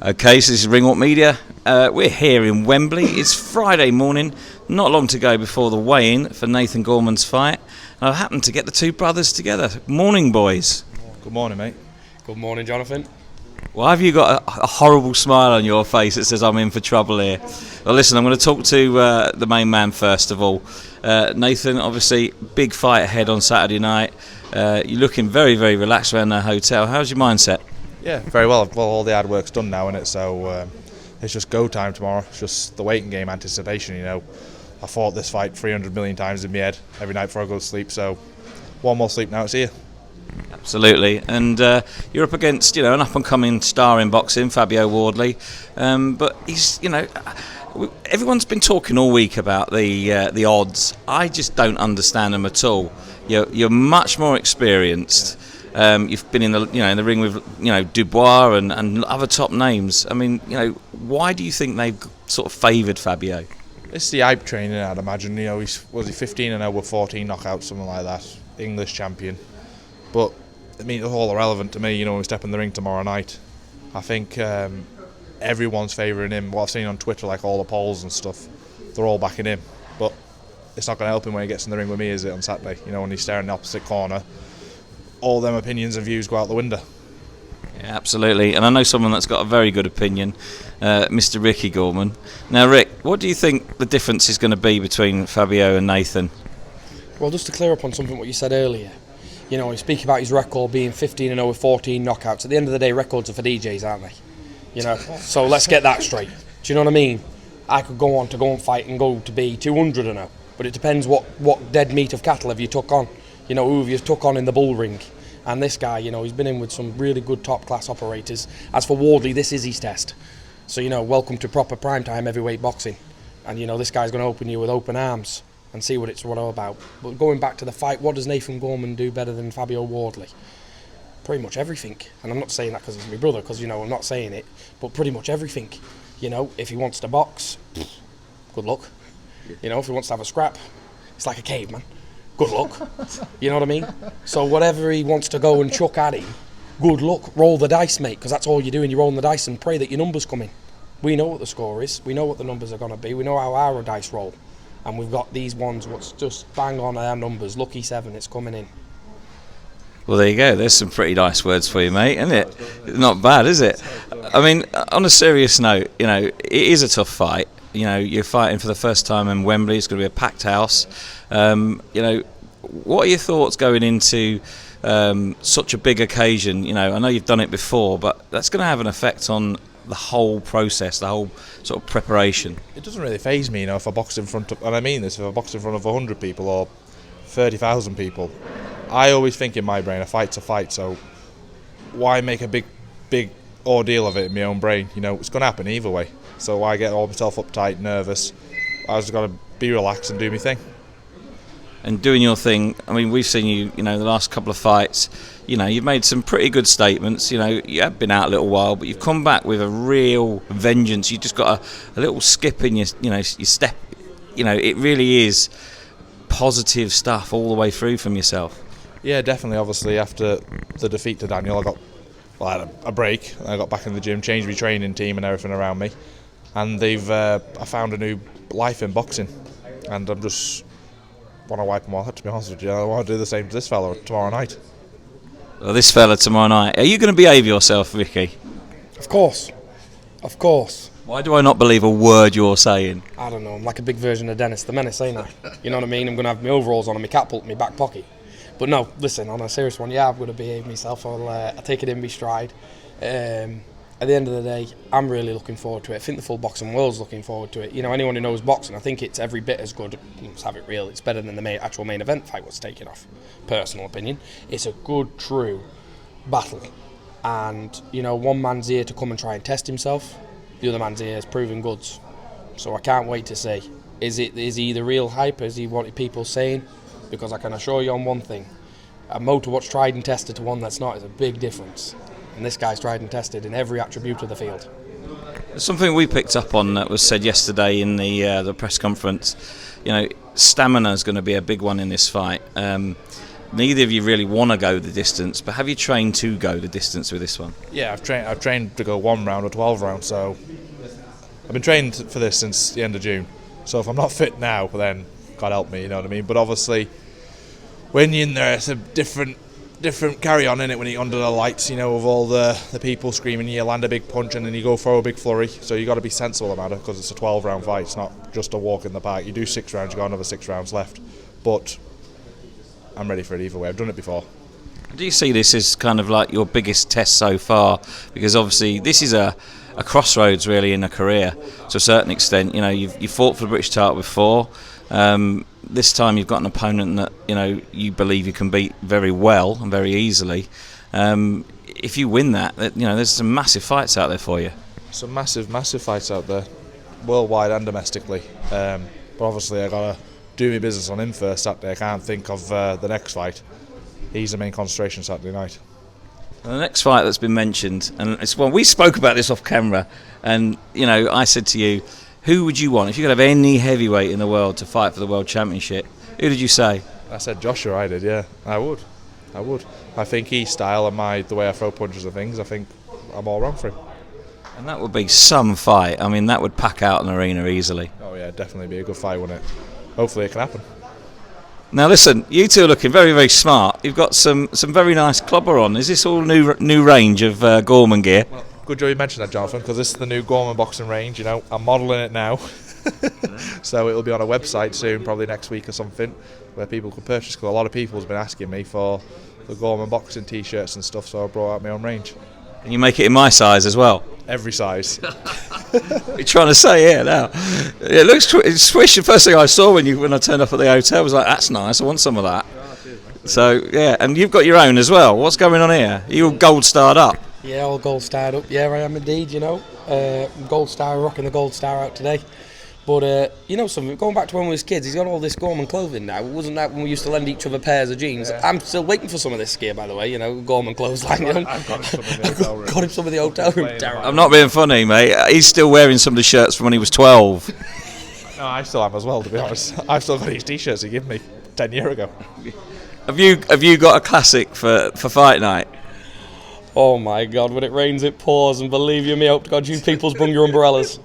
Okay, so this is Ringwalk Media. We're here in Wembley. It's Friday morning, not long to go before the weigh-in for Nathan Gorman's fight. And I happened to get the two brothers together. Morning, boys. Good morning, mate. Good morning, Jonathan. Why have you got a horrible smile on your face that says I'm in for trouble here? Well, listen, I'm going to talk to the main man first of all. Nathan, obviously, big fight ahead on Saturday night. You're looking very, very relaxed around the hotel. How's your mindset? Yeah, very well. Well, all the hard work's done now, innit? So it's just go time tomorrow. It's just the waiting game, anticipation, you know. I fought this fight 300 million times in my head every night before I go to sleep, so one more sleep now, it's here. Absolutely, and you're up against, an up-and-coming star in boxing, Fabio Wardley, but he's, everyone's been talking all week about the odds. I just don't understand them at all. You're much more experienced. You've been in the ring with Dubois and other top names. I mean, why do you think they've sort of favoured Fabio? It's the hype training, I'd imagine. Was he 15-0 with 14 knockouts, something like that. English champion. But I mean, it's all irrelevant to me. When we step in the ring tomorrow night, I think everyone's favouring him. What I've seen on Twitter, like all the polls and stuff, they're all backing him. But it's not going to help him when he gets in the ring with me, is it, on Saturday? When he's staring in the opposite corner, all them opinions and views go out the window. Yeah, absolutely. And I know someone that's got a very good opinion, Mr. Ricky Gorman. Now, Rick, what do you think the difference is going to be between Fabio and Nathan? Well, just to clear up on something what you said earlier, you speak about his record being 15-0 with 14 knockouts. At the end of the day, records are for DJs, aren't they? So let's get that straight. Do you know what I mean? I could go on to fight and go to be 200-0, but it depends what dead meat of cattle have you took on. Who have you took on in the bull ring? And this guy, he's been in with some really good top-class operators. As for Wardley, this is his test. So, welcome to proper primetime heavyweight boxing. And, this guy's going to open you with open arms and see what it's all about. But going back to the fight, what does Nathan Gorman do better than Fabio Wardley? Pretty much everything. And I'm not saying that because he's my brother, because, I'm not saying it. But pretty much everything. If he wants to box, good luck. If he wants to have a scrap, it's like a caveman. Good luck. You know what I mean? So whatever he wants to go and chuck at him, good luck. Roll the dice, mate, because that's all you're doing. You're rolling the dice and pray that your numbers come in. We know what the score is. We know what the numbers are going to be. We know how our dice roll. And we've got these ones what's just bang on our numbers. Lucky 7, it's coming in. Well, there you go. There's some pretty nice words for you, mate, isn't it? Not bad, is it? I mean, on a serious note, it is a tough fight. You're fighting for the first time in Wembley. It's going to be a packed house. What are your thoughts going into such a big occasion? I know you've done it before, but that's going to have an effect on the whole process, the whole sort of preparation. It doesn't really faze me, if I box in front of, and I mean this, if I box in front of 100 people or 30,000 people. I always think in my brain, a fight's a fight, so why make a big ordeal of it in my own brain? It's going to happen either way. So why get all myself uptight, nervous? I just got to be relaxed and do my thing. And doing your thing, I mean, we've seen you, the last couple of fights, you've made some pretty good statements. You have been out a little while, but you've come back with a real vengeance. You just got a little skip in your step. It really is positive stuff all the way through from yourself. Yeah, definitely. Obviously, after the defeat to Daniel, I had a break. I got back in the gym, changed my training team and everything around me, and I found a new life in boxing, and I'm just want to wipe them all out, to be honest with you. I want to do the same to this fella tomorrow night. Well, this fella tomorrow night. Are you going to behave yourself, Ricky? Of course. Why do I not believe a word you're saying? I don't know. I'm like a big version of Dennis the Menace, ain't I? You know what I mean? I'm going to have my overalls on and my cat pulled in my back pocket. But no, listen, on a serious one, I'm going to behave myself. I'll take it in my stride. At the end of the day, I'm really looking forward to it. I think the full boxing world's looking forward to it. Anyone who knows boxing, I think it's every bit as good. Let's have it real. It's better than the actual main event fight was taken off. Personal opinion. It's a good, true battle. And, one man's here to come and try and test himself. The other man's here is proving goods. So I can't wait to see. Is he the real hype? Is he what people saying? Because I can assure you on one thing. A motor what's tried and tested to one that's not is a big difference. And this guy's tried and tested in every attribute of the field. Something we picked up on that was said yesterday in the press conference. Stamina is going to be a big one in this fight. neither of you really want to go the distance, but have you trained to go the distance with this one? Yeah, I've trained to go 1 round or 12 rounds, so I've been trained for this since the end of June. So if I'm not fit now, then God help me, you know what I mean? But obviously, when you're in there, it's a different carry on in it when you're under the lights, you know, with all the people screaming. You land a big punch and then you go throw a big flurry. So you got to be sensible about it, because it's a 12-round fight. It's not just a walk in the park. You do 6 rounds, you got another 6 rounds left. But I'm ready for it either way. I've done it before. Do you see this as kind of like your biggest test so far? Because obviously this is a crossroads really in a career to a certain extent. You know, you've fought for the British title before. This time you've got an opponent that, you know, you believe you can beat very well and very easily. If you win that, you know, there's some massive fights out there for you. Some massive fights out there, worldwide and domestically. But obviously I got to do my business on him first Saturday. I can't think of the next fight. He's the main concentration Saturday night. The next fight that's been mentioned, and it's one we spoke about this off camera, and you know, I said to you, who would you want if you could have any heavyweight in the world to fight for the world championship? Who did you say? I said Joshua. I did, yeah. I would. I think his style and the way I throw punches and things, I think I'm all wrong for him. And that would be some fight. I mean, that would pack out an arena easily. Oh yeah, definitely be a good fight, wouldn't it? Hopefully it can happen. Now listen, you two are looking very, very smart. You've got some very nice clubber on. Is this all new range of Gorman gear? Well, good job you mentioned that, Jonathan, because this is the new Gorman boxing range. You know, I'm modelling it now. So it'll be on a website soon, probably next week or something, where people can purchase. Because a lot of people have been asking me for the Gorman boxing t-shirts and stuff, so I brought out my own range. Can you make it in my size as well? Every size. You're trying to say here now. It looks swish. The first thing I saw when I turned up at the hotel was like, that's nice. I want some of that. So yeah, and you've got your own as well. What's going on here? Are you all gold starred up? Yeah, all gold starred up. Yeah, I am indeed. You know, gold star, rocking the gold star out today. But you know something, going back to when we was kids, he's got all this Gorman clothing now. Wasn't that when we used to lend each other pairs of jeans? Yeah. I'm still waiting for some of this gear, by the way, you know, Gorman clothesline. You know? I've got him some of the hotel room. Got him some of the hotel room. I'm not being funny, mate. He's still wearing some of the shirts from when he was 12. No, I still am as well, to be honest. I've still got these t-shirts he gave me 10 years ago. Have you got a classic for fight night? Oh my God, when it rains it pours, and believe you me, hope to God you people's bung your umbrellas.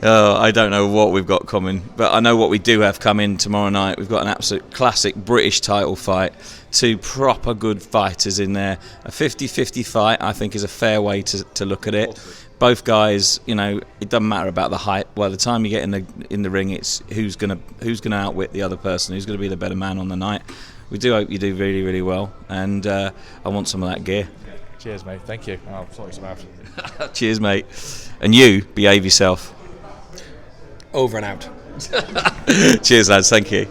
Oh, I don't know what we've got coming, but I know what we do have coming tomorrow night. We've got an absolute classic British title fight. 2 proper good fighters in there. A 50-50 fight, I think, is a fair way to look at it. Both guys, you know, it doesn't matter about the height. By the time you get in the ring, it's who's gonna outwit the other person, who's gonna be the better man on the night. We do hope you do really, really well, and I want some of that gear. Cheers, mate. Thank you. I'll sort you some out. Cheers, mate. And you, behave yourself. Over and out. Cheers, lads. Thank you.